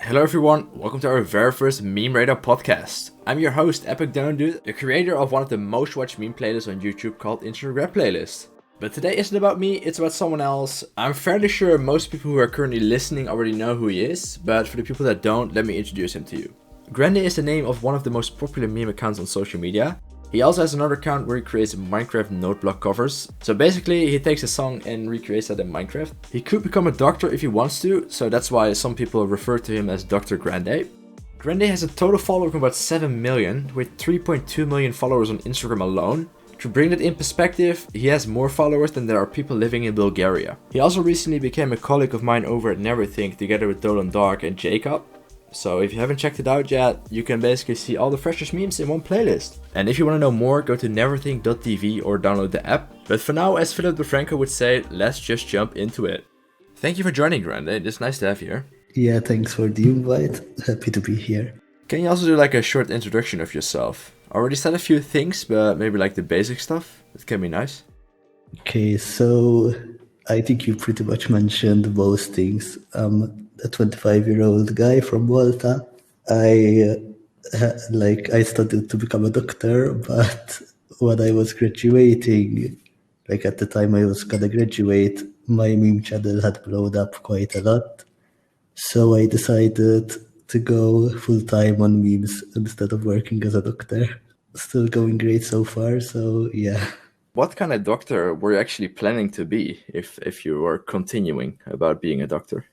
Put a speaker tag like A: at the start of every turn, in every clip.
A: Hello everyone, welcome to our very first Meme Radar podcast. I'm your host, EpicDonutDude, the creator of one of the most watched meme playlists on YouTube called Instagram Playlist. But today isn't about me, it's about someone else. I'm fairly sure most people who are currently listening already know who he is, but for the people that don't, let me introduce him to you. Grande is the name of one of the most popular meme accounts on social media. He also has another account where he creates Minecraft note block covers. So basically, he takes a song and recreates that in Minecraft. He could become a doctor if he wants to, so that's why some people refer to him as Dr. Grandayy. Grandayy has a total follower of about 7 million, with 3.2 million followers on Instagram alone. To bring that in perspective, he has more followers than there are people living in Bulgaria. He also recently became a colleague of mine over at Neverthink together with Dolan Dark and Jacob. So if you haven't checked it out yet, you can basically see all the freshest memes in one playlist. And if you want to know more, go to neverthink.tv or download the app. But for now, as Philip DeFranco would say, let's just jump into it. Thank you for joining, Grande. It's nice to have you here.
B: Yeah, thanks for the invite. Happy to be here.
A: Can you also do like a short introduction of yourself? I already said a few things, but maybe like the basic stuff. It can be nice.
B: Okay, so I think you pretty much mentioned most things. A 25-year-old guy from Malta. I studied to become a doctor, but when I was graduating, like at the time I was gonna graduate, my meme channel had blown up quite a lot. So I decided to go full-time on memes instead of working as a doctor. Still going great so far, so yeah.
A: What kind of doctor were you actually planning to be if you were continuing about being a doctor?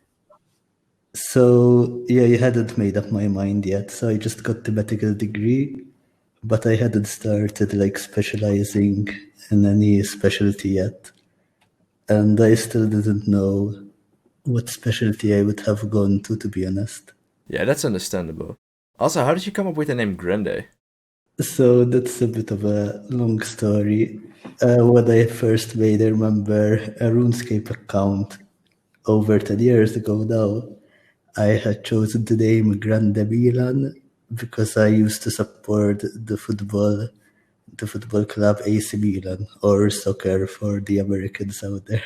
B: So yeah, I hadn't made up my mind yet. So I just got the medical degree, but I hadn't started like specializing in any specialty yet. And I still didn't know what specialty I would have gone to be honest.
A: Yeah, that's understandable. Also, how did you come up with the name Grande?
B: So that's a bit of a long story. When I first made, I remember a RuneScape account over 10 years ago now. I had chosen the name Grande Milan because I used to support the football club AC Milan, or soccer for the Americans out there.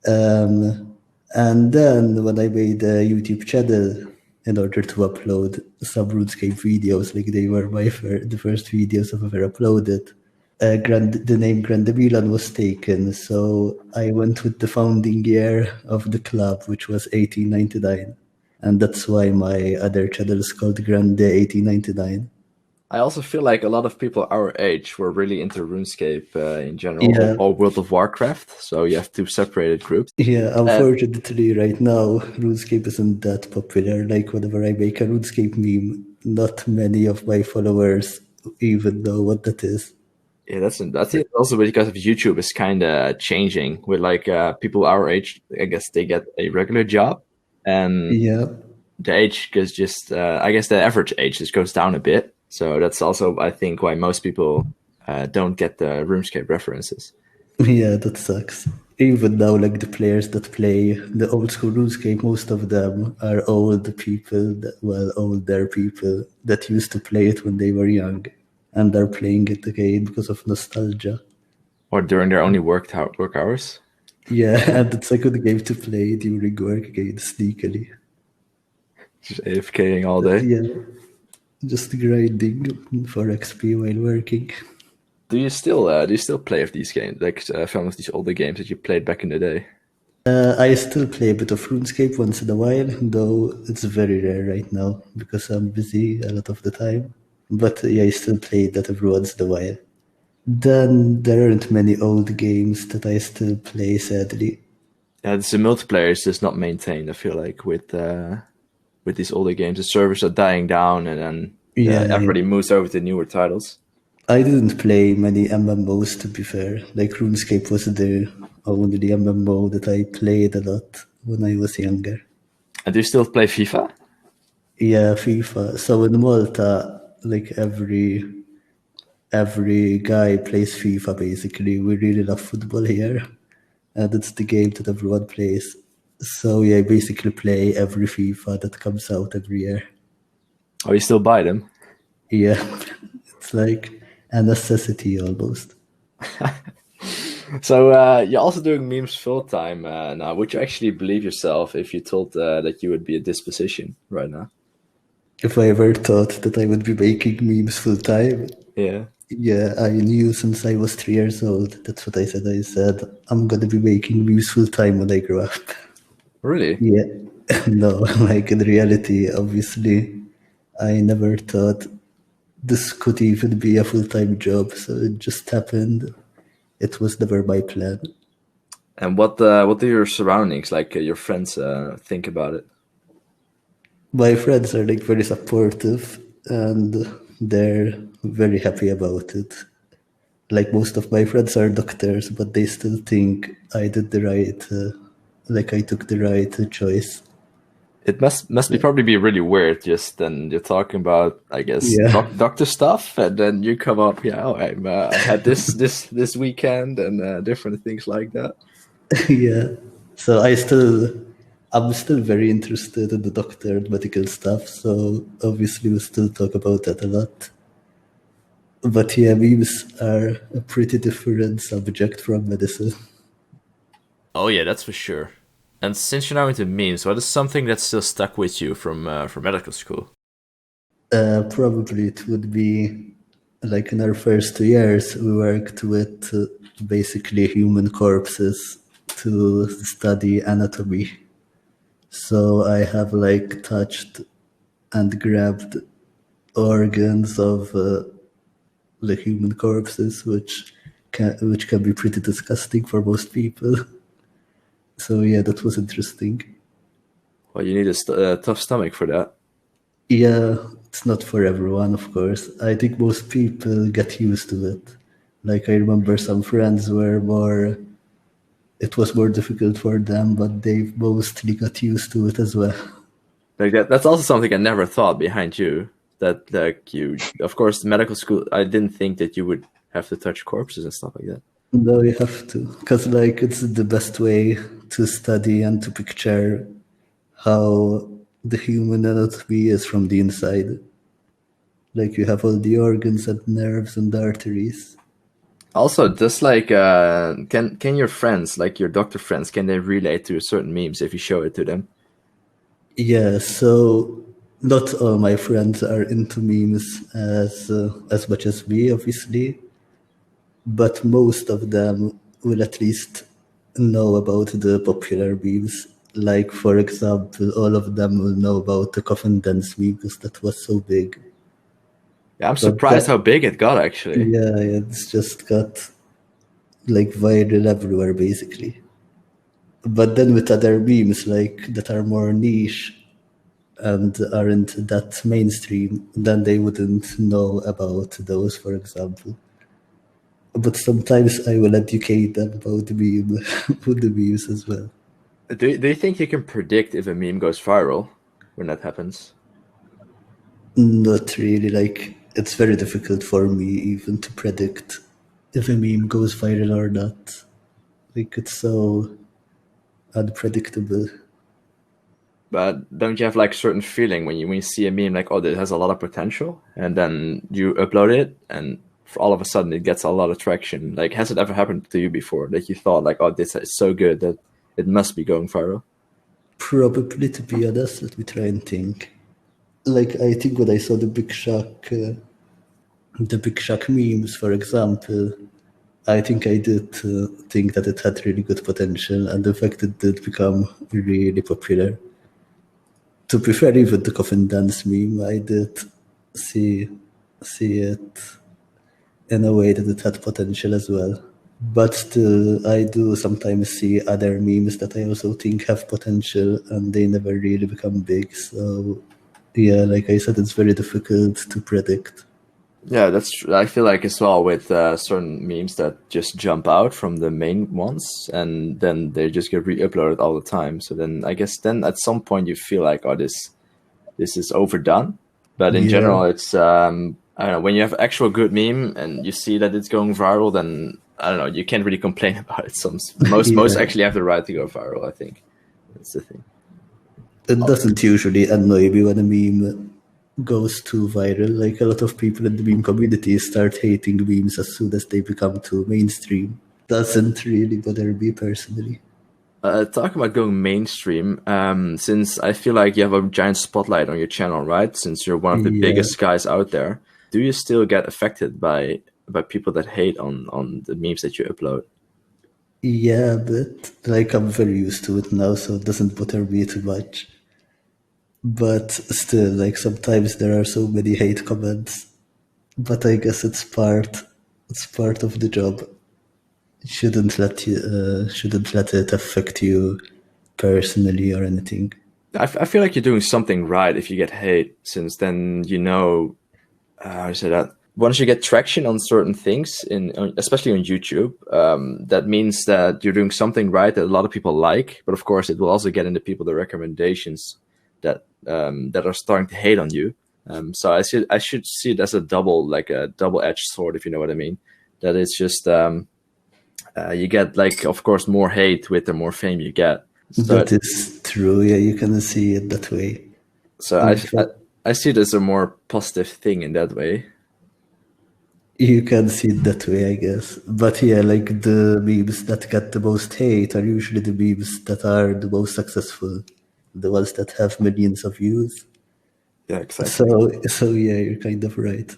B: And then when I made a YouTube channel in order to upload some RuneScape videos, like they were the first videos I've ever uploaded, the name Grande Milan was taken, so I went with the founding year of the club, which was 1899, and that's why my other channel is called Grande 1899.
A: I also feel like a lot of people our age were really into RuneScape in general,
B: Yeah.
A: or World of Warcraft, so you have two separated groups.
B: Yeah, unfortunately right now, RuneScape isn't that popular. Like whenever I make a RuneScape meme, not many of my followers even know what that is.
A: Yeah, that's it. Also because of YouTube is kind of changing with like people our age. I guess they get a regular job, and
B: Yeah.
A: the age goes just. I guess the average age just goes down a bit. So that's also, I think, why most people don't get the RuneScape references.
B: Yeah, that sucks. Even now, like the players that play the old school RuneScape, most of them are older people that used to play it when they were young and are playing it again because of nostalgia.
A: Or during their only work hours.
B: Yeah, and it's a good game to play during work again, sneakily.
A: Just AFKing all day.
B: Yeah, just grinding for XP while working.
A: Do you still play of these games, like some of these older games that you played back in the day?
B: I still play a bit of RuneScape once in a while, though it's very rare right now because I'm busy a lot of the time. But yeah, I still play that every once in a while. Then there aren't many old games that I still play, sadly.
A: Yeah, the multiplayer is just not maintained. I feel like with these older games, the servers are dying down, and then everybody moves over to newer titles.
B: I didn't play many MMOs, to be fair. Like RuneScape was the only MMO that I played a lot when I was younger.
A: And do you still play FIFA?
B: Yeah, FIFA. So in Malta, like every guy plays FIFA basically. We really love football here, and it's the game that everyone plays. So yeah, I basically play every FIFA that comes out every year.
A: Oh, you still buy them?
B: Yeah, it's like a necessity almost.
A: So you're also doing memes full time now. Would you actually believe yourself if you told that you would be at this position right now?
B: If I ever thought that I would be making memes full time,
A: Yeah.
B: yeah, I knew since I was 3 years old. That's what I said. I said, I'm gonna be making memes full time when I grow up.
A: Really?
B: Yeah. No, like in reality, obviously, I never thought this could even be a full time job. So it just happened. It was never my plan.
A: And what do your surroundings, like your friends, think about it?
B: My friends are like very supportive and they're very happy about it. Like most of my friends are doctors, but they still think I did the right, like I took the right choice.
A: It must be
B: So,
A: probably be really weird. Just then you're talking about, I guess,
B: yeah,
A: doctor stuff, and then you come up, yeah, oh, I had this weekend and different things like that.
B: yeah. So I'm still very interested in the doctor and medical stuff. So obviously we still talk about that a lot. But yeah, memes are a pretty different subject from medicine.
A: Oh yeah, that's for sure. And since you're now into memes, what is something that's still stuck with you from medical school?
B: Probably it would be like in our first 2 years, we worked with basically human corpses to study anatomy. So I have like touched and grabbed organs of the human corpses, which can be pretty disgusting for most people. So yeah, that was interesting.
A: Well, you need a tough stomach for that.
B: Yeah, it's not for everyone, of course. I think most people get used to it. Like I remember some friends were more. It was more difficult for them, but they mostly got used to it as well.
A: Like that's also something I never thought behind you. That like you, of course, medical school. I didn't think that you would have to touch corpses and stuff like that.
B: No, you have to, because like it's the best way to study and to picture how the human anatomy is from the inside. Like you have all the organs and nerves and arteries.
A: Also, just like can your friends, like your doctor friends, can they relate to certain memes if you show it to them?
B: Yeah, so not all my friends are into memes as much as me, obviously, but most of them will at least know about the popular memes. Like, for example, all of them will know about the coffin dance meme because that was so big.
A: Yeah, I'm
B: But
A: surprised how
B: that,
A: big it got actually.
B: yeah, it's just got like viral everywhere, basically. But then with other memes like that are more niche and aren't that mainstream, then they wouldn't know about those, for example. But sometimes I will educate them about the meme, with the memes as well.
A: Do you think you can predict if a meme goes viral when that happens?
B: Not really. Like it's very difficult for me even to predict if a meme goes viral or not. Like it's so unpredictable.
A: But don't you have like certain feeling when you see a meme like, oh, this has a lot of potential, and then you upload it, and all of a sudden it gets a lot of traction? Like, has it ever happened to you before that you thought like, oh, this is so good that it must be going viral?
B: Probably, to be honest, let me try and think. Like I think when I saw the Big Shock memes, for example, I think I did think that it had really good potential, and in fact, it did become really popular. To be fair, even the coffin dance meme, I did see see it in a way that it had potential as well. But still, I do sometimes see other memes that I also think have potential, and they never really become big. So, yeah, like I said, it's very difficult to predict.
A: Yeah, that's true. I feel like as well with certain memes that just jump out from the main ones, and then they just get re-uploaded all the time. So then I guess then at some point you feel like, oh, this is overdone. But in
B: Yeah,
A: general, it's I don't know, when you have actual good meme and you see that it's going viral, then I don't know, you can't really complain about it. Most
B: yeah.
A: actually have the right to go viral. I think that's the thing.
B: It
A: Oh,
B: doesn't usually annoy me when a meme goes too viral. Like a lot of people in the meme community start hating memes as soon as they become too mainstream. doesn't really bother me personally.
A: Talking about going mainstream, since I feel like you have a giant spotlight on your channel, right? Since you're one of the
B: Yeah,
A: biggest guys out there, do you still get affected by people that hate on the memes that you upload?
B: yeah, but like I'm very used to it now, so it doesn't bother me too much. But still, like sometimes there are so many hate comments. But I guess it's part of the job. Shouldn't let it affect you personally or anything.
A: I feel like you're doing something right if you get hate, since then you know how to say that. Once you get traction on certain things, especially on YouTube, that means that you're doing something right that a lot of people like. But of course, it will also get into people the recommendations that are starting to hate on you. So I should see it as like a double-edged sword, if you know what I mean. That it's just you get, like, of course, more hate with the more fame you get. So
B: That is true. Yeah, you can see it that way.
A: so
B: In
A: I
B: fact,
A: I see it as a more positive thing in that way.
B: you can see it that way, I guess. But yeah, like the memes that get the most hate are usually the memes that are the most successful, the ones that have millions of views.
A: Yeah, exactly.
B: So yeah, you're kind of right.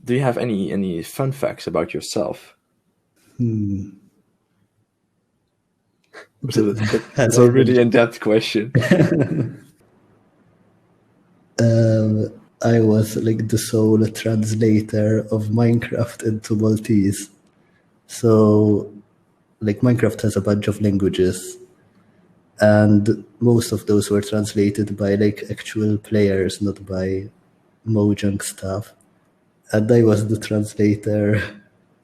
A: Do you have any fun facts about yourself? It's
B: Have
A: a
B: I
A: really
B: mentioned?
A: in-depth question.
B: I was like the sole translator of Minecraft into Maltese. So, like, Minecraft has a bunch of languages, and most of those were translated by like actual players, not by Mojang staff. And I was the translator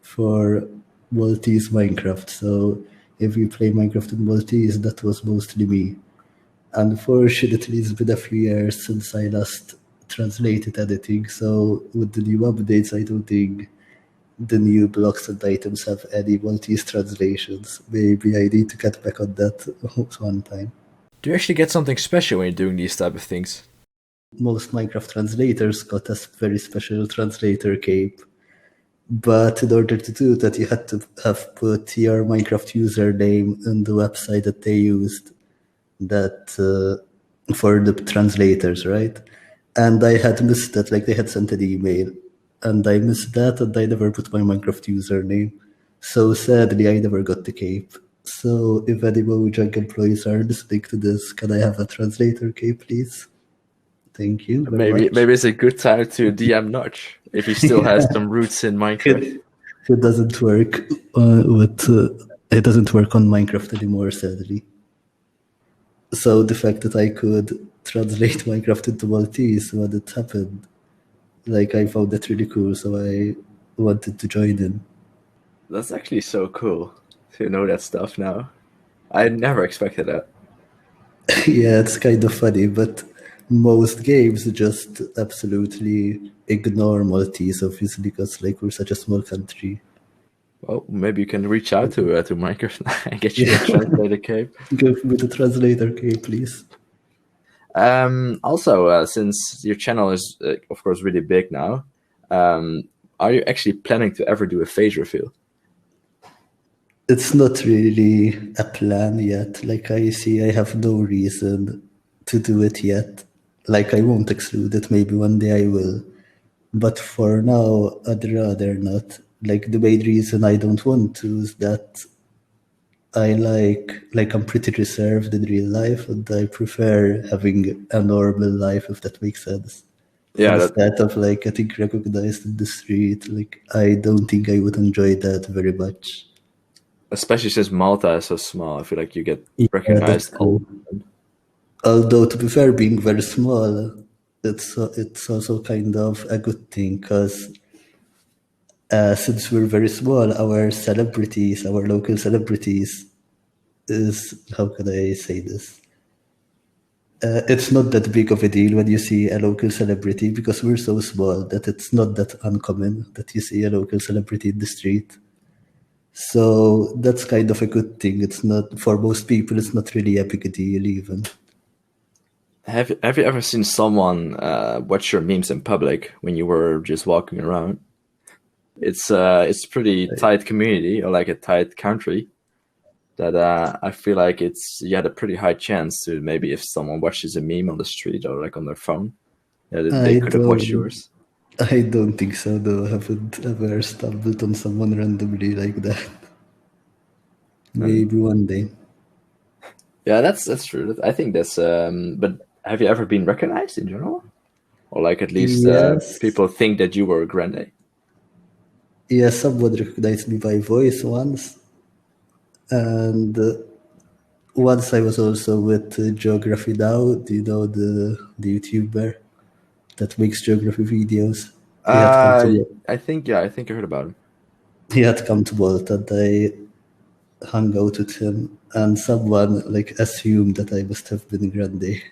B: for Maltese Minecraft. So, if you play Minecraft in Maltese, that was mostly me. Unfortunately, it's been a few years since I last translated anything, so with the new updates, I don't think the new blocks and items have any Maltese translations. Maybe I need to get back on that one time.
A: Do you actually get something special when you're doing these type of things?
B: Most Minecraft translators got a very special translator cape, but in order to do that, you had to have put your Minecraft username in the website that they used. That for the translators, right? And I had missed that, like they had sent an email, and I missed that, and I never put my Minecraft username. So sadly, I never got the cape. So if any Mojang employees are listening to this, can I have a translator cape, please? Thank you very much.
A: Maybe it's a good time to DM Notch if he still has some roots in Minecraft.
B: It doesn't work it doesn't work on Minecraft anymore, sadly. So the fact that I could translate Minecraft into Maltese when it happened, like I found that really cool. So I wanted to join in.
A: That's actually so cool to know that stuff now. I never expected that.
B: Yeah, it's kind of funny, but most games just absolutely ignore Maltese, obviously, because like we're such a small country.
A: Well, maybe you can reach out to Minecraft and get you a translator cape.
B: Give me the translator key, please.
A: Also, since your channel is, of course, really big now, are you actually planning to ever do a phase reveal?
B: It's not really a plan yet. Like I see, I have no reason to do it yet. Like I won't exclude it. Maybe one day I will. But for now, I'd rather not. Like the main reason I don't want to is that I like I'm pretty reserved in real life, and I prefer having a normal life, if that makes sense.
A: Yeah,
B: Instead of like getting recognized in the street, like I don't think I would enjoy that very much.
A: especially since Malta is so small, I feel like you get
B: Yeah, that's
A: recognized all
B: true.
A: the time.
B: Although to be fair, being very small, it's also kind of a good thing because since we're very small, our local celebrities, is how can I say this? It's not that big of a deal when you see a local celebrity because we're so small that it's not that uncommon that you see a local celebrity in the street. So that's kind of a good thing. It's not for most people. It's not really a big deal even.
A: Have you ever seen someone watch your memes in public when you were just walking around? It's pretty tight community, or like a tight country, that I feel like you had a pretty high chance to maybe if someone watches a meme on the street or like on their phone, they
B: I
A: could have watched
B: don't.
A: yours.
B: I don't think so, though. I haven't ever stumbled on someone randomly like that.
A: And
B: Maybe one day.
A: yeah, that's true. I think that's. But have you ever been recognized in general, or like at least
B: Yes.
A: people think that you were a Grande?
B: Yeah, someone recognized me by voice once. And once I was also with Geography Now. Do you know the YouTuber that makes geography videos? He had come to
A: I think I heard about him.
B: he had come to Malta, and I hung out with him, and someone like assumed that I must have been Grande.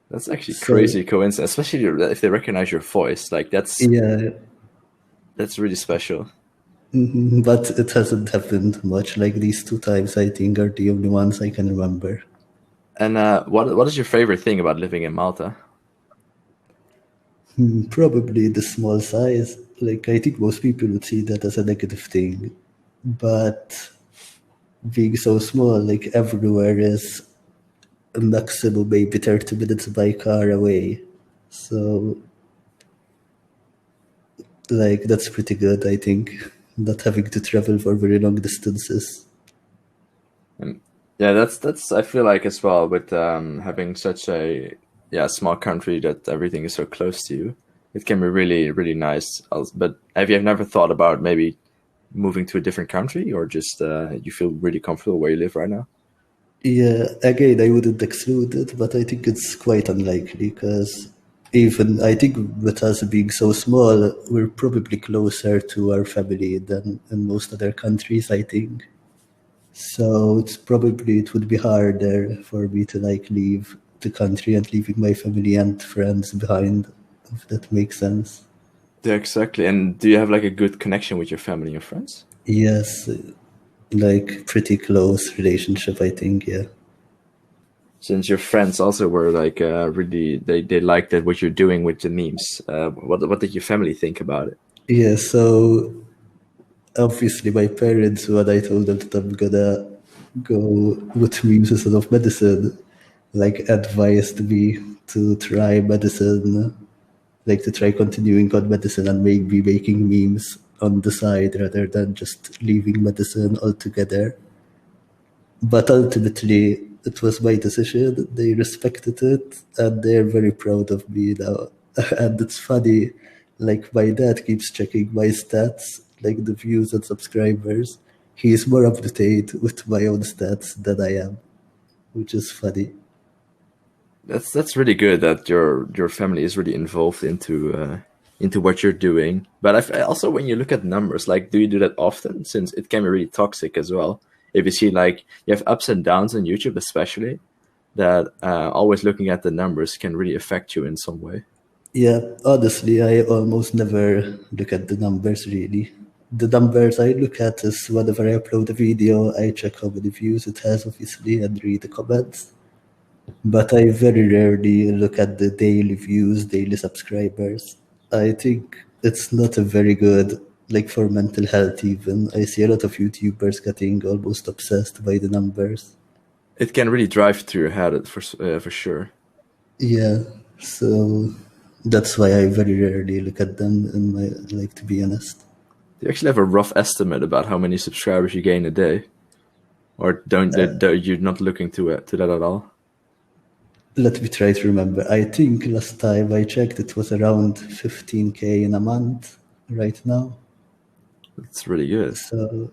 A: That's actually
B: So
A: crazy coincidence, especially if they recognize your voice. Like
B: yeah,
A: that's really special.
B: but it hasn't happened much. Like these two times, I think, are the only ones I can remember.
A: And what is your favorite thing about living in Malta?
B: Probably the small size. Like I think most people would see that as a negative thing, but being so small, like everywhere is a maximum maybe 30 minutes by car away. So like that's pretty good, I think, not having to travel for very long distances.
A: And yeah, that's I feel like as well with having such a small country that everything is so close to you. It can be really really nice. But have you never thought about maybe moving to a different country, or just you feel really comfortable where you live right now?
B: Yeah, again, I wouldn't exclude it, but I think it's quite unlikely because even I think with us being so small, we're probably closer to our family than in most other countries, I think. So it would be harder for me to like leave the country and leaving my family and friends behind, if that makes sense.
A: Yeah, exactly. And do you have like a good connection with your family and your friends?
B: Yes, like pretty close relationship, I think. Yeah.
A: Since your friends also were like really they liked that what you're doing with the memes. What did your family think about it?
B: Yeah. So obviously, my parents, when I told them that I'm gonna go with memes instead of medicine, like advised me to try medicine, like to try continuing on medicine and maybe making memes on the side rather than just leaving medicine altogether. But ultimately, it was my decision. They respected it, and they're very proud of me now. And it's funny, like my dad keeps checking my stats, like the views and subscribers. He's more up to date with my own stats than I am, which is funny.
A: That's really good that your family is really involved into what you're doing. But also when you look at numbers, like do you do that often? Since it can be really toxic as well. If you see like you have ups and downs on YouTube, especially that always looking at the numbers can really affect you in some way.
B: Yeah, honestly, I almost never look at the numbers really. The numbers I look at is whenever I upload a video, I check how many views it has, obviously, and read the comments. But I very rarely look at the daily views, daily subscribers. I think it's not a very good, like for mental health even. I see a lot of YouTubers getting almost obsessed by the numbers.
A: It can really drive through your head for sure.
B: Yeah, so that's why I very rarely look at them in my, like, to be honest.
A: Do you actually have a rough estimate about how many subscribers you gain a day, or you're not looking to that at all?
B: Let me try to remember. I think last time I checked it was around 15K in a month right now.
A: It's really good.
B: So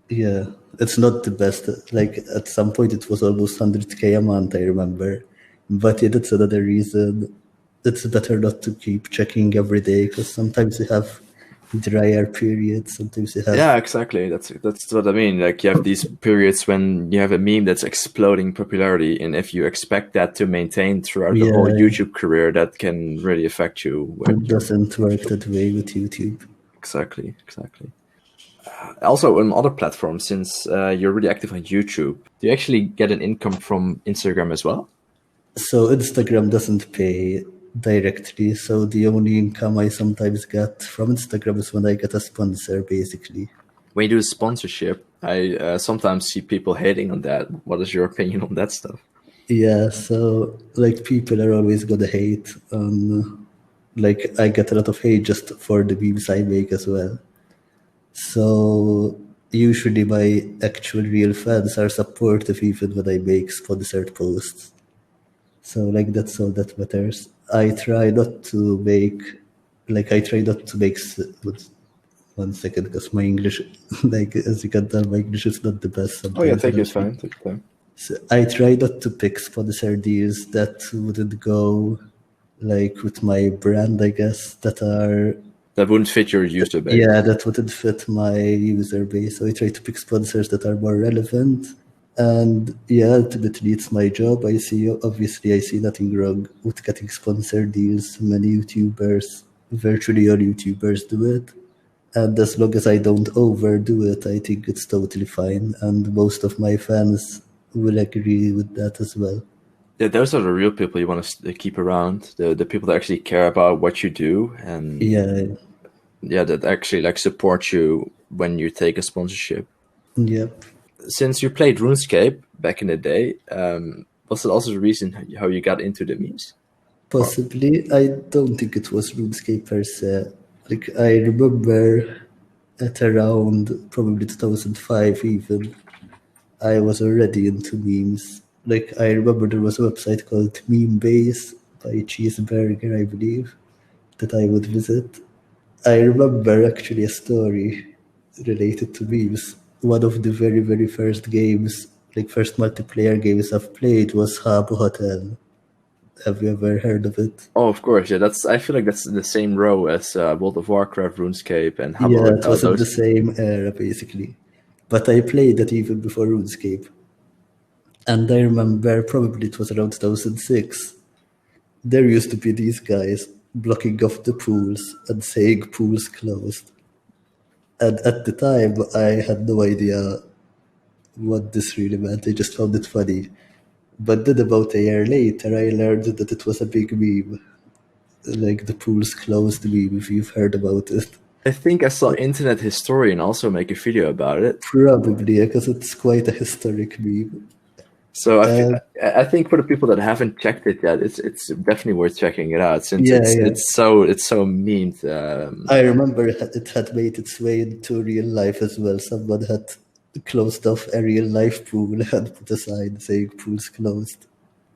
B: yeah, it's not the best. Like at some point, it was almost 100K a month. I remember, but yeah, that's another reason. It's better not to keep checking every day because sometimes you have drier periods. Sometimes you have
A: Yeah, exactly. That's what I mean. Like you have these periods when you have a meme that's exploding popularity, and if you expect that to maintain throughout the whole
B: yeah.
A: YouTube career, that can really affect you when
B: It
A: you're
B: doesn't work that way with YouTube.
A: exactly. Also on other platforms, since you're really active on YouTube, do you actually get an income from Instagram as well?
B: So Instagram doesn't pay. directly. So the only income I sometimes get from Instagram is when I get a sponsor, basically.
A: When you do sponsorship, I sometimes see people hating on that. What is your opinion on that stuff?
B: Yeah, so like people are always gonna hate. Like I get a lot of hate just for the memes I make as well. So usually my actual real fans are supportive even when I make sponsored posts. So like that's all that matters. I try not to make one second because my English like as you can tell my English is not the best
A: Oh yeah,
B: sometimes
A: take
B: when
A: your
B: I'm
A: time.
B: speaking.
A: Take your time.
B: So I try not to pick sponsor deals that wouldn't go like with my brand, I guess, that are
A: That wouldn't fit your user base.
B: yeah, that wouldn't fit my user base. So I try to pick sponsors that are more relevant. And yeah, ultimately it's my job. Obviously I see nothing wrong with getting sponsored deals. Many YouTubers, virtually all YouTubers do it. And as long as I don't overdo it, I think it's totally fine. And most of my fans will agree with that as well.
A: Yeah, those are the real people you want to keep around. The people that actually care about what you do, and
B: Yeah,
A: yeah, that actually like support you when you take a sponsorship.
B: yep.
A: Since you played RuneScape back in the day, was it also the reason how you got into the memes? Or
B: Possibly. I don't think it was RuneScape per se. Like I remember at around probably 2005 even, I was already into memes. Like I remember there was a website called Meme Base by Cheeseburger, I believe, that I would visit. I remember actually a story related to memes. One of the very, very first games, like first multiplayer games I've played was Habbo Hotel. Have you ever heard of it?
A: oh, of course, yeah. That's I feel like that's in the same row as World of Warcraft, RuneScape, and Habbo
B: Yeah, it
A: Hotel.
B: was in the
A: Those
B: same era basically. But I played that even before RuneScape. And I remember probably it was around 2006. There used to be these guys blocking off the pools and saying pools closed. And at the time, I had no idea what this really meant. I just found it funny. But then about a year later, I learned that it was a big meme. Like the pools closed meme, if you've heard about it.
A: I think I saw Internet Historian also make a video about it.
B: Probably, because it's quite a historic meme.
A: So
B: Uh,
A: I think for the people that haven't checked it yet, it's definitely worth checking it out since
B: yeah, yeah.
A: it's so mean.
B: I remember it had made its way into real life as well. Someone had closed off a real life pool and put a sign saying pool's closed.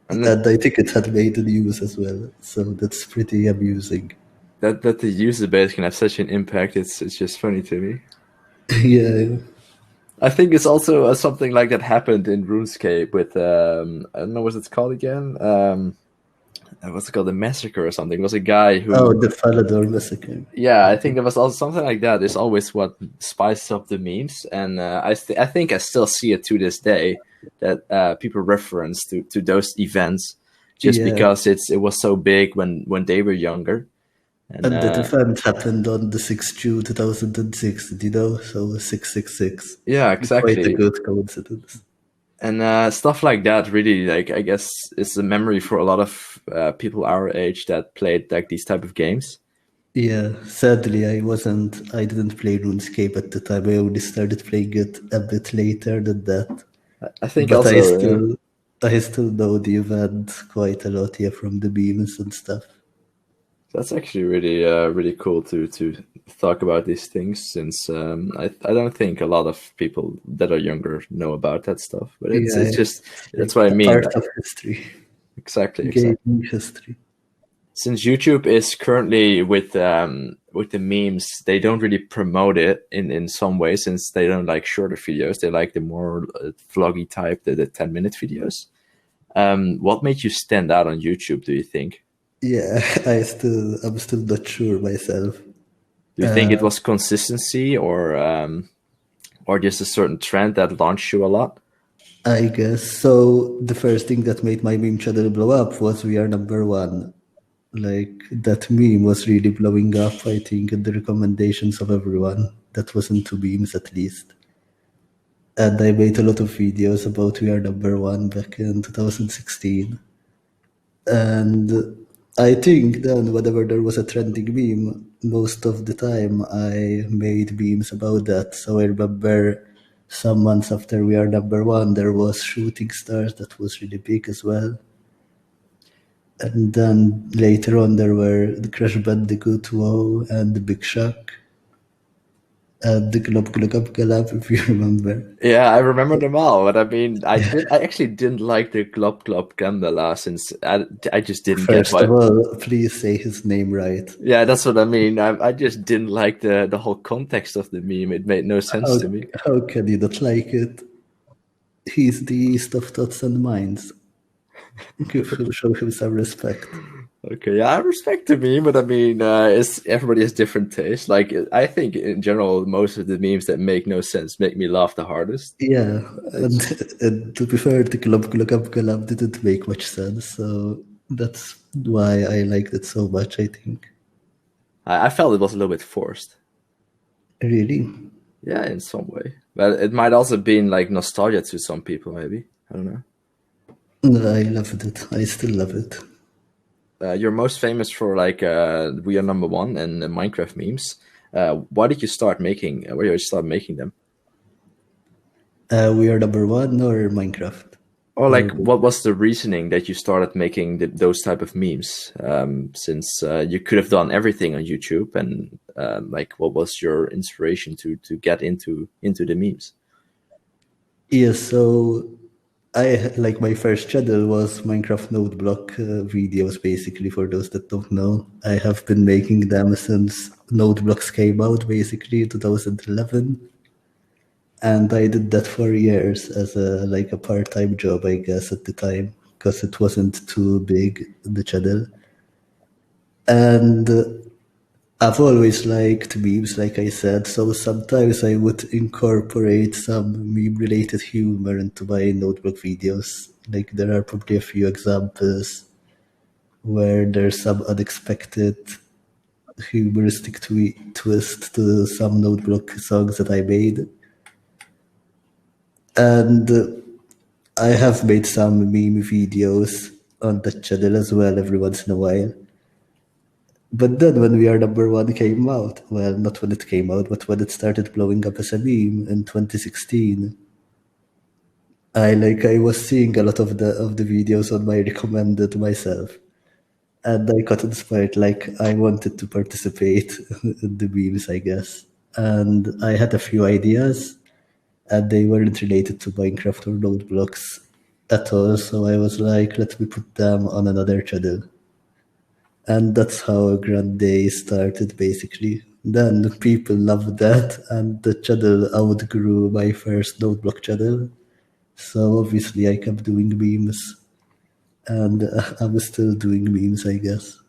A: And
B: And I think it had made the news as well. So that's pretty amusing.
A: that the user base can have such an impact, it's just funny to me.
B: Yeah.
A: I think it's also something like that happened in RuneScape with I don't know what it's called again. What's it called? The massacre or something. It was a guy
B: Oh,
A: who
B: the Falador massacre.
A: yeah, I think there was also something like that. It's always what spices up the memes, and I think I still see it to this day that people reference to those events just
B: Yeah.
A: because it was so big when they were younger, and
B: And that event happened on the 6th June 2006, you know? So 666.
A: yeah,
B: Quite a
A: exactly.
B: good coincidence.
A: And stuff like that really like I guess is a memory for a lot of people our age that played like these type of games.
B: Yeah, sadly, I didn't play RuneScape at the time. I only started playing it a bit later than that.
A: I think
B: But
A: also
B: I still know the event quite a lot here from the memes and stuff.
A: that's actually really really cool to talk about these things since I don't think a lot of people that are younger know about that stuff. But it's
B: Yeah,
A: just
B: it's
A: that's
B: like
A: what I
B: a
A: mean.
B: part of history,
A: Exactly.
B: gaming history.
A: Since YouTube is currently with the memes, they don't really promote it in some way since they don't like shorter videos. They like the more vloggy type, the 10-minute videos. What made you stand out on YouTube, do you think?
B: Yeah, I'm still not sure myself.
A: Do you think it was consistency or just a certain trend that launched you a lot?
B: I guess so. The first thing that made my meme channel blow up was we are number one. Like that meme was really blowing up, I think, in the recommendations of everyone that was into memes at least. And I made a lot of videos about we are number one back in 2016. And I think then whenever there was a trending meme, most of the time I made memes about that. So I remember some months after we are number one, there was Shooting Stars that was really big as well. And then later on there were the Crash Bandicoot WoW and the Big Shock and the Glub Glub Glub Glub, if you remember.
A: Yeah, I remember them all, but I mean, I actually didn't like the Glop Glop Gandala since I just didn't get
B: First
A: why.
B: of all, please say his name right.
A: Yeah, that's what I mean. I just didn't like the whole context of the meme. It made no sense
B: How,
A: to me.
B: how can you not like it? He's the East of Thoughts and Minds. Show him some respect.
A: Okay, yeah, I respect the meme, but I mean, it's everybody has different tastes. Like, I think in general, most of the memes that make no sense make me laugh the hardest.
B: Yeah, and,
A: It's,
B: and to be fair, the Glub Glub Glub Glub didn't make much sense, so that's why I liked it so much, I think.
A: I felt it was a little bit forced.
B: Really?
A: Yeah, in some way, but it might also been like nostalgia to some people. Maybe I don't know.
B: I loved it. I still love it.
A: You're most famous for like we are number one and Minecraft memes. Why did you start making? Why did you start making them?
B: We are number one or Minecraft?
A: Or
B: Or
A: like, what was the reasoning that you started making those type of memes? Since you could have done everything on YouTube, and like, what was your inspiration to get into the memes?
B: yeah, so I like my first channel was Minecraft node block videos. Basically, for those that don't know, I have been making them since node blocks came out, basically 2011. And I did that for years as a part-time job, I guess, at the time, because it wasn't too big, the channel. And I've always liked memes, like I said, so sometimes I would incorporate some meme-related humor into my notebook videos. Like there are probably a few examples where there's some unexpected humoristic twist to some notebook songs that I made. And I have made some meme videos on that channel as well every once in a while. But then when We Are Number One came out, well, not when it came out, but when it started blowing up as a meme in 2016, I was seeing a lot of the videos on my recommended myself. And I got inspired, like I wanted to participate in the memes, I guess. And I had a few ideas, and they weren't related to Minecraft or node blocks at all. So I was like, let me put them on another channel. And that's how Grandayy started, basically. Then people loved that, and the channel outgrew my first node block channel. So obviously I kept doing memes, and I'm still doing memes, I guess.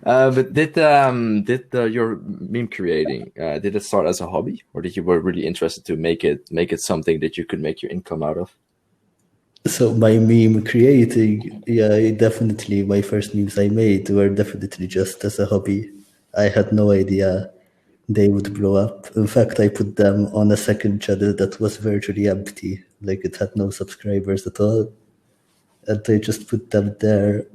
A: But did your meme creating did it start as a hobby, or did you were really interested to make it something that you could make your income out of?
B: So my meme creating, yeah, definitely my first memes I made were definitely just as a hobby. I had no idea they would blow up. In fact, I put them on a second channel that was virtually empty, like it had no subscribers at all. And I just put them there,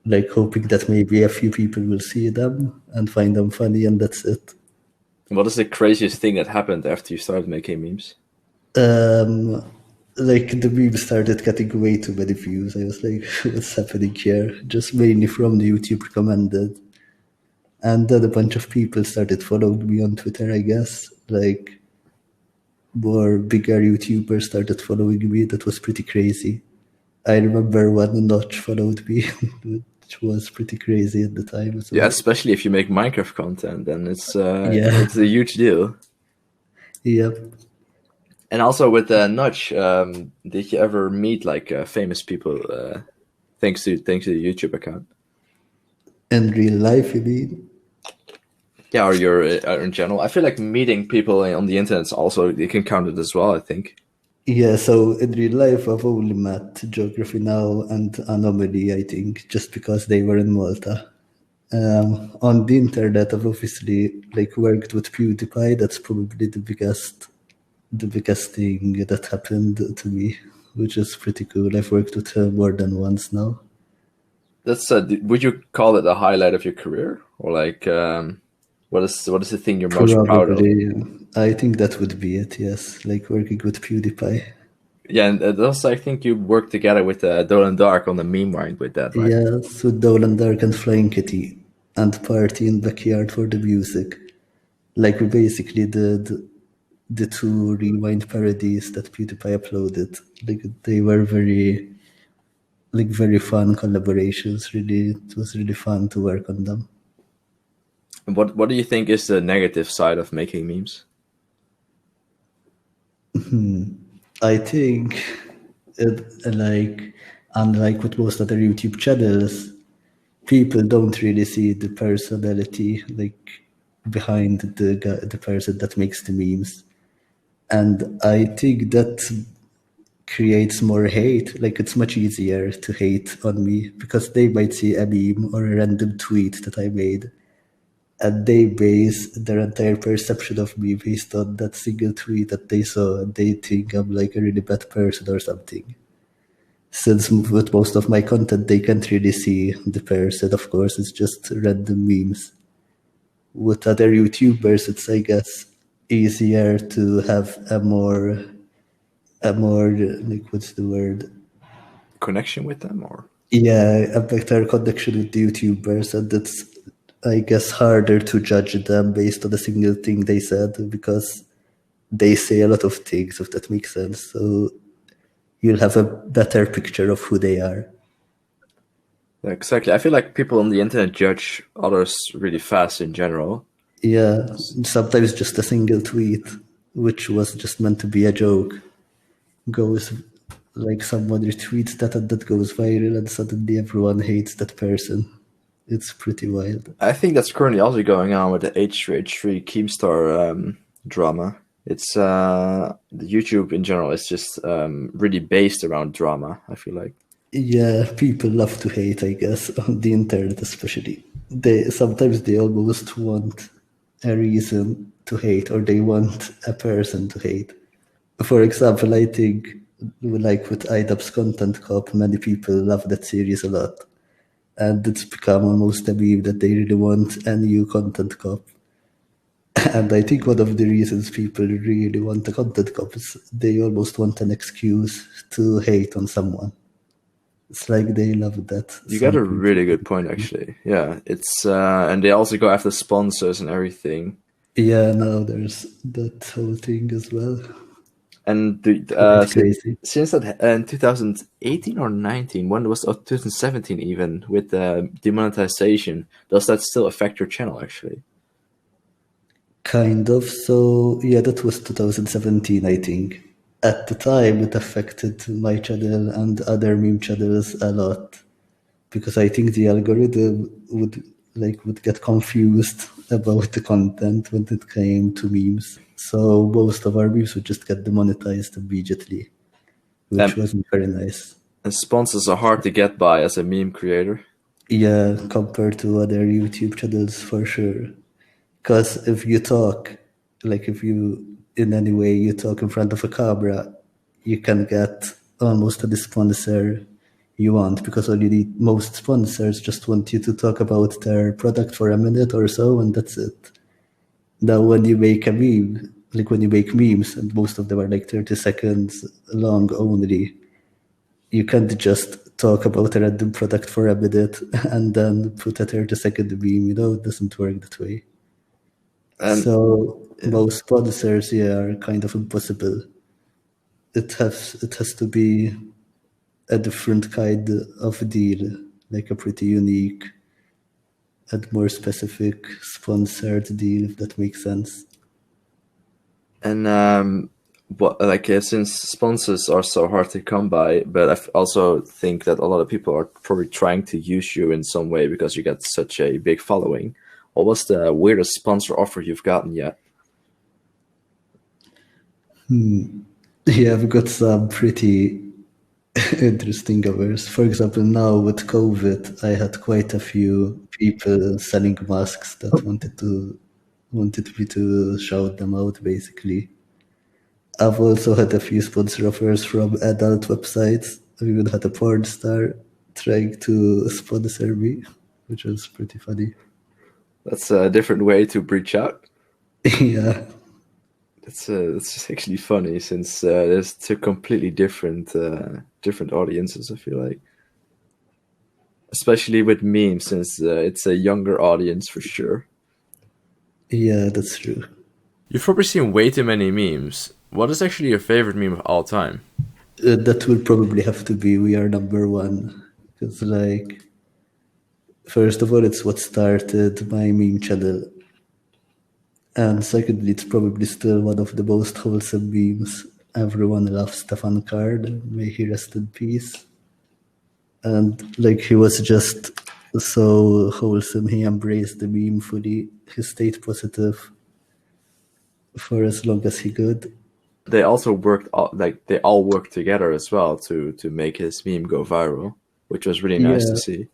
B: like hoping that maybe a few people will see them and find them funny, and that's it.
A: What is the craziest thing that happened after you started making memes?
B: Um, like the meme started getting way too many views. I was like, what's happening here? Just mainly from the YouTube recommended. And then a bunch of people started following me on Twitter, I guess. Like more bigger YouTubers started following me. That was pretty crazy. I remember one Notch followed me, which was pretty crazy at the time as
A: Yeah,
B: well.
A: especially if you make Minecraft content, then
B: Yeah,
A: it's a huge deal.
B: yep.
A: And also with Nudge, did you ever meet like famous people thanks to the YouTube account?
B: In real life, you mean?
A: Yeah, or your in general. I feel like meeting people on the internet is also you can count it as well. I think.
B: Yeah, so in real life, I've only met Geography Now and Anomaly, I think, just because they were in Malta. On the internet, I've obviously like worked with PewDiePie. That's probably the biggest thing that happened to me, which is pretty cool. I've worked with her more than once now.
A: That's would you call it a highlight of your career, or like what is the thing you're most proud of?
B: Probably, I think that would be it. Yes, like working with PewDiePie.
A: Yeah, and also I think you worked together with Dolan Dark on the meme rind with that, right?
B: Yes, with Dolan Dark and Flying Kitty, and Party in Backyard for the music. Like we basically did the two rewind parodies that PewDiePie uploaded. Like they were very fun collaborations. Really, it was really fun to work on them.
A: And what do you think is the negative side of making memes?
B: I think, like, unlike with most other YouTube channels, people don't really see the personality like behind the person that makes the memes, and I think that creates more hate. Like it's much easier to hate on me because they might see a meme or a random tweet that I made, and they base their entire perception of me based on that single tweet that they saw, and they think I'm like a really bad person or something. Since with most of my content, they can't really see the person. Of course, it's just random memes. With other YouTubers, it's, I guess, easier to have a more, like, what's the word?
A: Connection with them, or
B: Yeah, a better connection with the YouTubers, and it's, I guess, harder to judge them based on a single thing they said because they say a lot of things, if that makes sense. So you'll have a better picture of who they are.
A: yeah, exactly? I feel like people on the internet judge others really fast in general.
B: Yeah, sometimes just a single tweet, which was just meant to be a joke, goes like someone retweets that and that goes viral, and suddenly everyone hates that person. It's pretty wild.
A: I think that's currently also going on with the H3 Keemstar drama. It's the YouTube in general is just really based around drama, I feel like.
B: Yeah, people love to hate, I guess, on the internet especially. They sometimes they almost want a reason to hate, or they want a person to hate. For example, I think like with IDubbbz Content Cop, many people love that series a lot. And it's become almost a meme that they really want a new Content Cop. And I think one of the reasons people really want a Content Cop is they almost want an excuse to hate on someone. It's like they love that.
A: You got
B: Some
A: a
B: people.
A: really good point, actually. Yeah, it's and they also go after sponsors and everything.
B: Yeah, now there's that whole thing as well.
A: And
B: Quite crazy.
A: since that in 2018 or 19, when was 2017 even with demonetization, does that still affect your channel actually?
B: Kind of. So, yeah, that was 2017, I think. At the time, it affected my channel and other meme channels a lot because I think the algorithm would get confused about the content when it came to memes. So most of our memes would just get demonetized immediately, which
A: Um,
B: wasn't very nice.
A: and sponsors are hard to get by as a meme creator.
B: Yeah, compared to other YouTube channels for sure. Because if you talk, like if you in any way you talk in front of a camera, you can get almost any sponsor you want because already most sponsors just want you to talk about their product for a minute or so and that's it. Now when you make a meme, like when you make memes and most of them are like 30 seconds long only, you can't just talk about a random product for a minute and then put a 30-second meme, it doesn't work that way.
A: And
B: So most sponsors, yeah, are kind of impossible. It has to be a different kind of deal, like a pretty unique and more specific sponsored deal, if that makes sense.
A: and what like since sponsors are so hard to come by, but also think that a lot of people are probably trying to use you in some way because you got such a big following. What was the weirdest sponsor offer you've gotten yet?
B: Yeah, I've got some pretty interesting hours. For example, now with COVID, I had quite a few people selling masks that wanted me to shout them out, basically. I've also had a few sponsor offers from adult websites. I've even had a porn star. trying to sponsor me, which was pretty funny.
A: That's a different way to reach out.
B: Yeah.
A: It's just actually funny since there's two completely different audiences. I feel like, especially with memes, since it's a younger audience for sure.
B: Yeah, that's true.
A: You've probably seen way too many memes. What is actually your favorite meme of all time?
B: That will probably have to be "We Are Number One," because, like, first of all, it's what started my meme channel, and secondly, it's probably still one of the most wholesome memes. Everyone loves Stefan Card, may he rest in peace. And like, he was just so wholesome. He embraced the meme fully. He stayed positive for as long as he could.
A: They also they all worked together as well to make his meme go viral, which was really nice to see.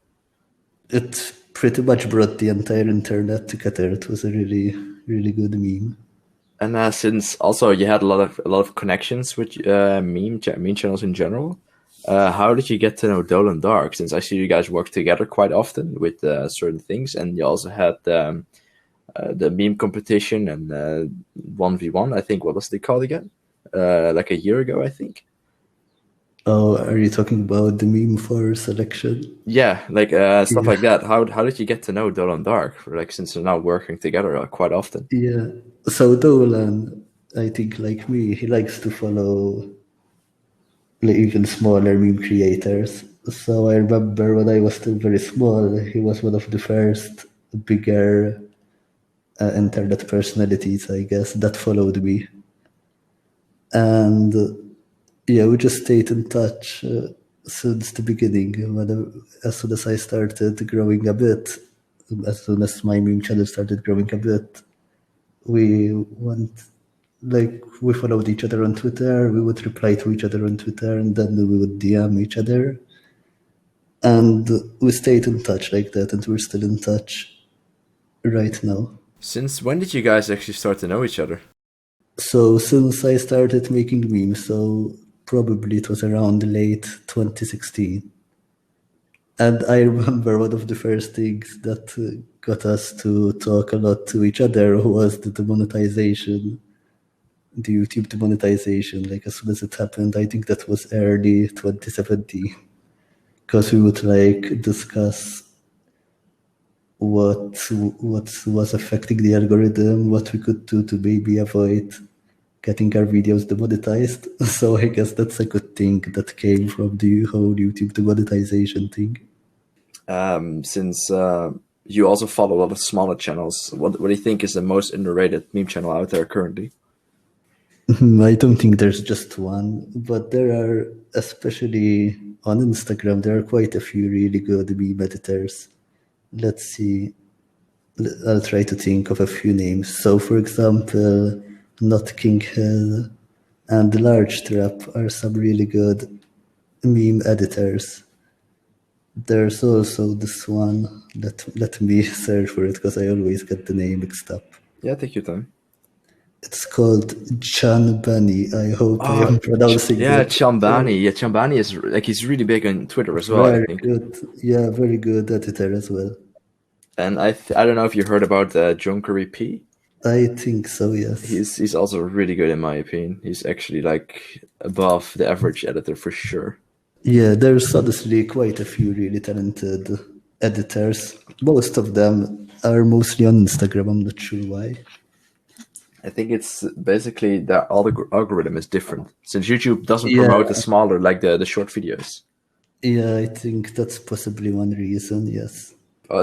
B: It pretty much brought the entire internet together. It was a really, really good meme.
A: And since also you had a lot of connections with meme channels in general, how did you get to know Dolan Dark? Since I see you guys work together quite often with certain things, and you also had the meme competition and 1v1. I think, what was it called again? Like a year ago, I think.
B: Oh, are you talking about the meme for selection?
A: Yeah, like stuff like that. How did you get to know Dolan Dark? Like, since you're now working together quite often.
B: Yeah. So Dolan, I think, like me, he likes to follow like even smaller meme creators. So I remember when I was still very small, he was one of the first bigger internet personalities, I guess, that followed me. And yeah, we just stayed in touch since the beginning. As soon as I started growing a bit, as soon as my meme channel started growing a bit, we went, like, we followed each other on Twitter. We would reply to each other on Twitter, and then we would DM each other. And we stayed in touch like that, and we're still in touch right now.
A: Since when did you guys actually start to know each other?
B: So since I started making memes, so probably it was around late 2016. And I remember one of the first things that got us to talk a lot to each other was the demonetization, the YouTube demonetization. Like, as soon as it happened, I think that was early 2017, because we would like discuss what was affecting the algorithm, what we could do to maybe avoid getting our videos demonetized. So I guess that's a good thing that came from the whole YouTube demonetization thing.
A: Since you also follow a lot of smaller channels, what do you think is the most underrated meme channel out there currently?
B: I don't think there's just one, but there are, especially on Instagram, there are quite a few really good meme editors. Let's see. I'll try to think of a few names. So, for example, Not King Hill and Large Trap are some really good meme editors. There's also this one. Let me search for it, because I always get the name mixed up.
A: Yeah, take your time.
B: It's called Chanbani. I hope I am pronouncing it.
A: Yeah, Chambani. Yeah, Chambani is like, he's really big on Twitter as well.
B: Very
A: I think.
B: good. Yeah, very good editor as well.
A: And I don't know if you heard about Junkery P.
B: I think so, yes.
A: He's also really good in my opinion. He's actually like above the average editor for sure.
B: Yeah, there's honestly quite a few really talented editors. Most of them are mostly on Instagram. I'm not sure why.
A: I think it's basically that all the algorithm is different, since YouTube doesn't promote the smaller, like the short videos.
B: Yeah, I think that's possibly one reason, yes.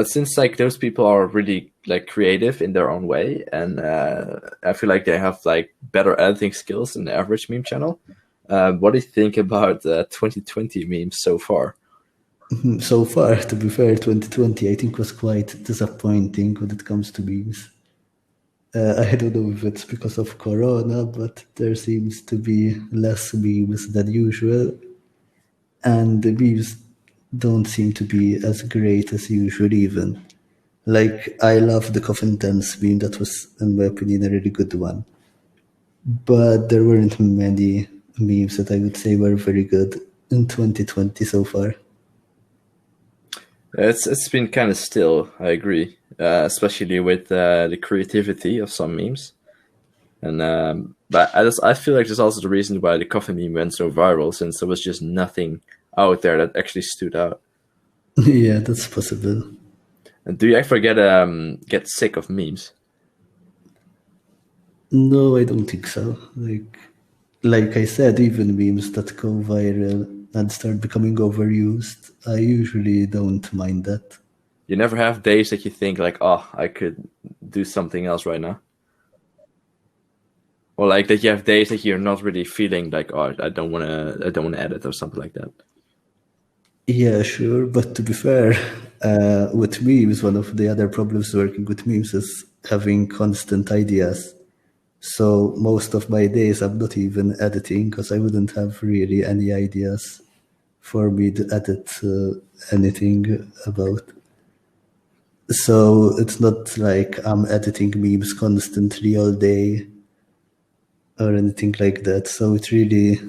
A: Since like those people are really like creative in their own way, and I feel like they have like better editing skills than the average meme channel. What do you think about 2020 memes so far?
B: So far, to be fair, 2020 I think was quite disappointing when it comes to memes. I don't know if it's because of Corona, but there seems to be less memes than usual. And the memes don't seem to be as great as usual even. Like, I love the Coffin Dance meme. That was, in my opinion, a really good one. But there weren't many memes that I would say were very good in 2020 so far.
A: It's been kind of still. I agree, especially with the creativity of some memes. And but I feel like there's also the reason why the coffee meme went so viral, since there was just nothing out there that actually stood out.
B: Yeah, that's possible.
A: And do you ever get sick of memes?
B: No, I don't think so. Like I said, even memes that go viral and start becoming overused, I usually don't mind that.
A: You never have days that you think like, oh, I could do something else right now, or like that you have days that you're not really feeling like, oh, I don't wanna edit or something like that.
B: Yeah, sure. But to be fair, with memes, one of the other problems working with memes is having constant ideas. So most of my days, I'm not even editing because I wouldn't have really any ideas for me to edit anything about. So it's not like I'm editing memes constantly all day or anything like that. So it really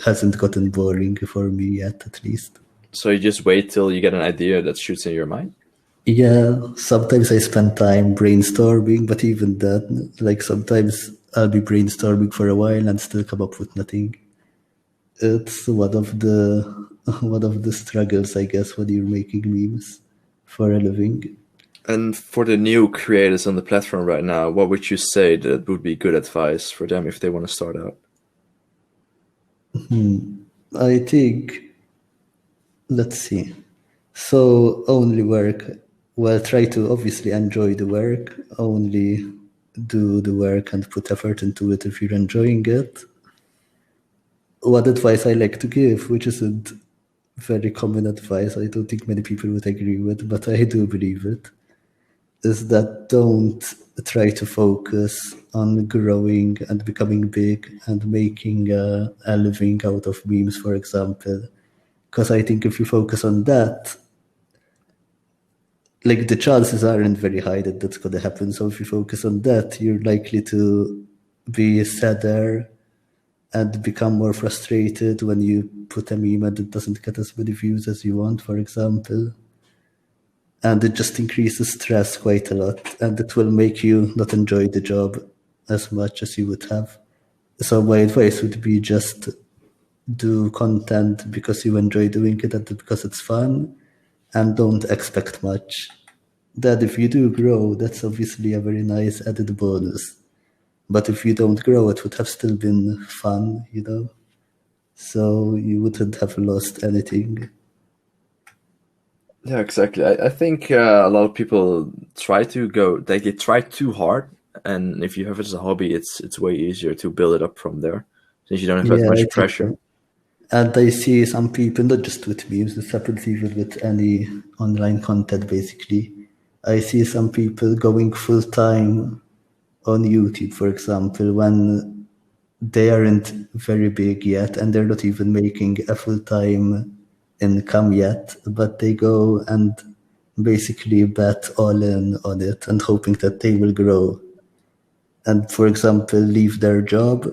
B: hasn't gotten boring for me yet, at least.
A: So you just wait till you get an idea that shoots in your mind.
B: Yeah, sometimes I spend time brainstorming, but even that, like sometimes I'll be brainstorming for a while and still come up with nothing. It's one of the struggles, I guess, when you're making memes for a living.
A: And for the new creators on the platform right now, what would you say that would be good advice for them if they want to start out?
B: I think, let's see. So only work, well, try to obviously enjoy the work, only do the work and put effort into it if you're enjoying it. What advice I like to give, which isn't very common advice, I don't think many people would agree with, but I do believe it, is that don't try to focus on growing and becoming big and making a living out of memes, for example. Because I think if you focus on that, like the chances aren't very high that that's going to happen. So if you focus on that, you're likely to be sadder and become more frustrated when you put a meme and it doesn't get as many views as you want, for example. And it just increases stress quite a lot, and it will make you not enjoy the job as much as you would have. So my advice would be just do content because you enjoy doing it and because it's fun, and don't expect much. That if you do grow, that's obviously a very nice added bonus. But if you don't grow, it would have still been fun, you know? So you wouldn't have lost anything.
A: Yeah, exactly. I think a lot of people try to go, they try too hard, and if you have it as a hobby, it's way easier to build it up from there, since you don't have as
B: Yeah, I
A: much
B: think
A: pressure.
B: so. And I see some people, not just with memes, this happens even with any online content basically. I see some people going full time on YouTube, for example, when they aren't very big yet and they're not even making a full time income yet, but they go and basically bet all in on it and hoping that they will grow. And for example, leave their job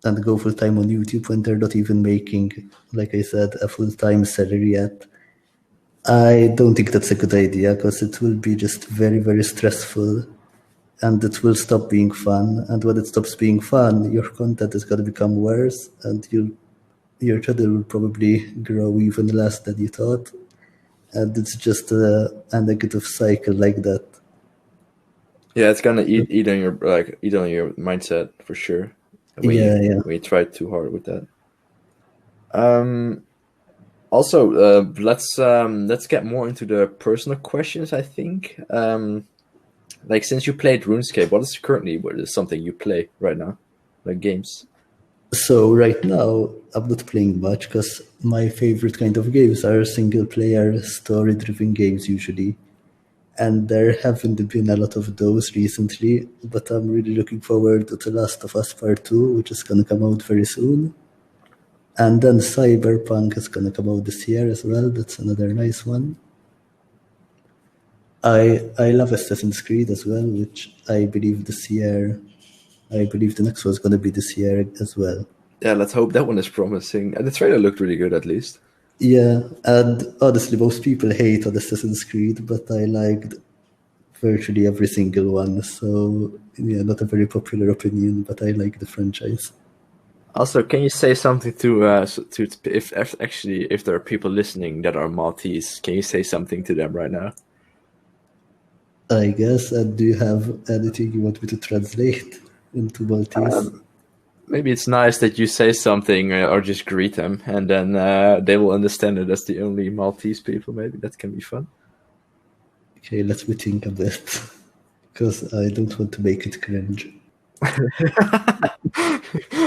B: and go full time on YouTube when they're not even making, like I said, a full time salary yet. I don't think that's a good idea because it will be just very, very stressful and it will stop being fun. And when it stops being fun, your content is going to become worse and your channel will probably grow even less than you thought. And it's just a negative cycle like that.
A: Yeah, it's gonna eat on your eat on your mindset for sure
B: Yeah, yeah.
A: when you try too hard with that. Um, Also, let's get more into the personal questions. I think, like since you played RuneScape, what is something you play right now, like games?
B: So right now, I'm not playing much because my favorite kind of games are single player story driven games usually. And there haven't been a lot of those recently, but I'm really looking forward to The Last of Us Part 2, which is going to come out very soon. And then Cyberpunk is going to come out this year as well. That's another nice one. I love Assassin's Creed as well, which I believe this year, I believe the next one's going to be this year as well.
A: Yeah, let's hope that one is promising. The trailer looked really good, at least.
B: Yeah, and honestly, most people hate on Assassin's Creed, but I liked virtually every single one. So yeah, not a very popular opinion, but I like the franchise.
A: Also, can you say something to if there are people listening that are Maltese, can you say something to them right now?
B: I guess. And do you have anything you want me to translate into Maltese?
A: Maybe it's nice that you say something or just greet them, and then they will understand it as the only Maltese people. Maybe that can be fun.
B: Okay, let me think a bit, because I don't want to make it cringe.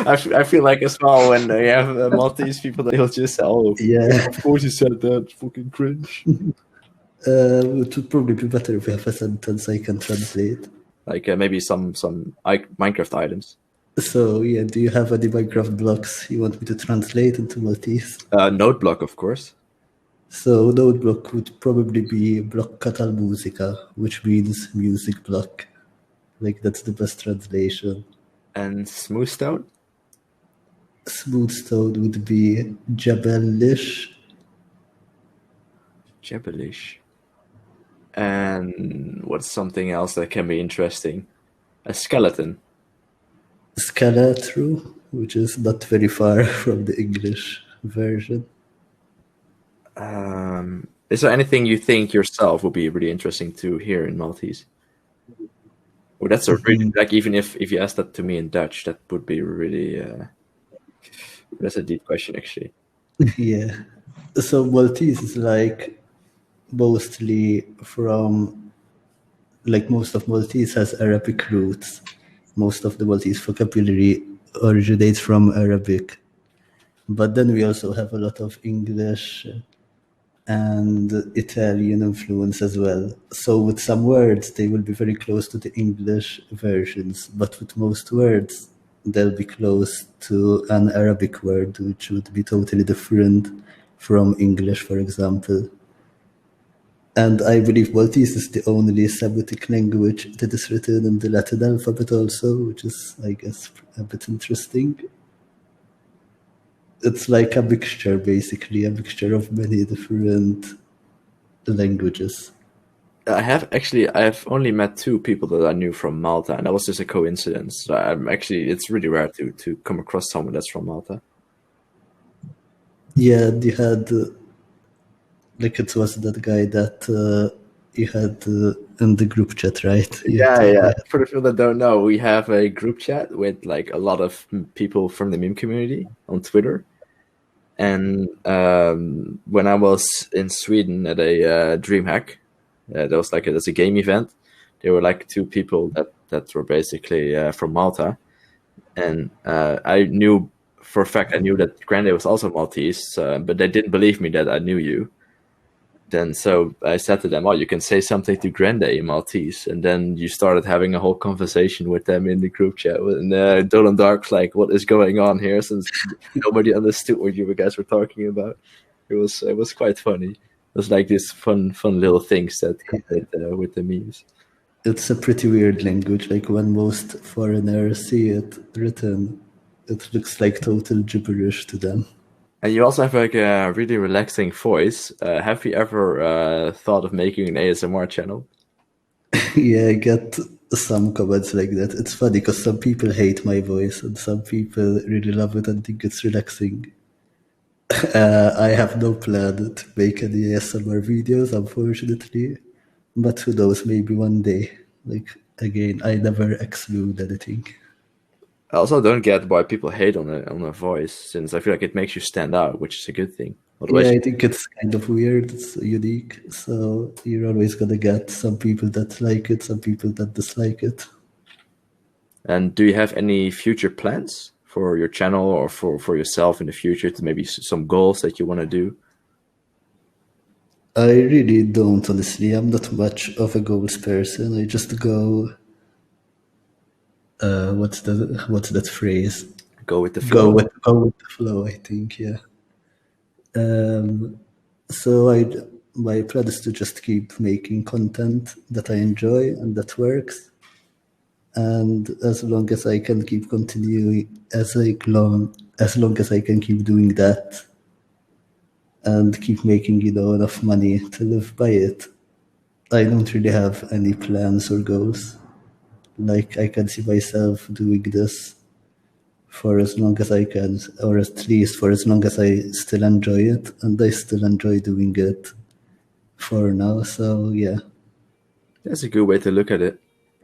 A: I feel like as well when you have Maltese people, they'll just say, "Oh,
B: Yeah,
A: of course you said that, fucking cringe."
B: it would probably be better if we have a sentence I can translate.
A: Like maybe some Minecraft items.
B: So yeah, do you have any Minecraft blocks you want me to translate into Maltese?
A: Note block, of course,
B: So notebook would probably be block katal musica, which means music block. Like that's the best translation.
A: and smooth stone,
B: Smooth stone would be jabalish.
A: Jebelish, and what's something else that can be interesting? A skeleton.
B: Scalatru, which is not very far from the English version.
A: Is there anything you think yourself would be really interesting to hear in Maltese? Well, that's a really like even if you asked that to me in Dutch, that would be really that's a deep question actually.
B: Yeah. So Maltese is like mostly from, like most of Maltese has Arabic roots. Most of the Maltese vocabulary originates from Arabic. But then we also have a lot of English and Italian influence as well. So with some words, they will be very close to the English versions, but with most words, they'll be close to an Arabic word, which would be totally different from English, for example. And I believe Maltese is the only Semitic language that is written in the Latin alphabet also, which is, I guess, a bit interesting. It's like a mixture, basically, a mixture of many different languages.
A: I have only met two people that I knew from Malta, and that was just a coincidence. So I'm actually it's really rare to come across someone that's from Malta.
B: Yeah, you had, like, it was that guy that you had in the group chat, right? You
A: Yeah,
B: told
A: yeah.
B: me.
A: For the people that don't know, we have a group chat with like a lot of people from the meme community on Twitter. And when I was in Sweden at a DreamHack, there was like there's a game event. There were like two people that were basically from Malta, and I knew for a fact I knew that Grande was also Maltese, but they didn't believe me that I knew you. Then so I said to them, "Oh, you can say something to Grandayy in Maltese," and then you started having a whole conversation with them in the group chat. And Dolan Dark's like, "What is going on here?" Since nobody understood what you guys were talking about, it was quite funny. It was like these fun little things that come with the memes.
B: It's a pretty weird language. Like, when most foreigners see it written, it looks like total gibberish to them.
A: And you also have like a really relaxing voice. Have you ever thought of making an ASMR channel?
B: Yeah, I get some comments like that. It's funny because some people hate my voice and some people really love it and think it's relaxing. I have no plan to make any ASMR videos, unfortunately. But who knows, maybe one day. Like, again, I never exclude anything.
A: I also don't get why people hate on a voice, since I feel like it makes you stand out, which is a good thing.
B: Yeah,
A: Otherwise,
B: I think it's kind of weird. It's unique. So you're always gonna get some people that like it, some people that dislike it.
A: and do you have any future plans for your channel or for yourself in the future to maybe some goals that you want to do?
B: I really don't, honestly. I'm not much of a goals person. I just go. What's that phrase?
A: Go with the flow.
B: Go with the flow. I think, yeah. Um, so my plan is to just keep making content that I enjoy and that works. And as long as I can keep continuing, as long as I can keep doing that, and keep making, enough money to live by it. I don't really have any plans or goals. Like, I can see myself doing this for as long as I can, or at least for as long as I still enjoy it, and I still enjoy doing it for now, so yeah.
A: That's a good way to look at it.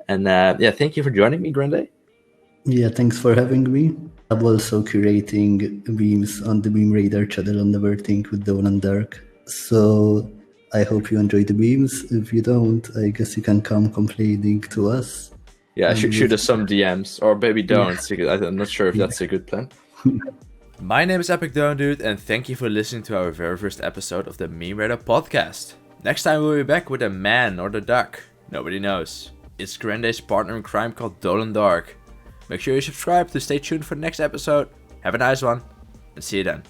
A: And yeah, thank you for joining me, Grande.
B: Yeah, thanks for having me. I'm also curating memes on the Meme Radar channel on Neverthink with Dawn and Dark. So I hope you enjoy the memes. If you don't, I guess you can come complaining to us.
A: Yeah, shoot us some DMs, or maybe don't. I'm not sure if
B: Yeah.
A: that's a good plan. My name is EpicDonutDude, and thank you for listening to our very first episode of the Meme Radar podcast. Next time we'll be back with a man or the duck. Nobody knows. It's Granday's partner in crime called Dolan Dark. Make sure you subscribe to stay tuned for the next episode. Have a nice one, and see you then.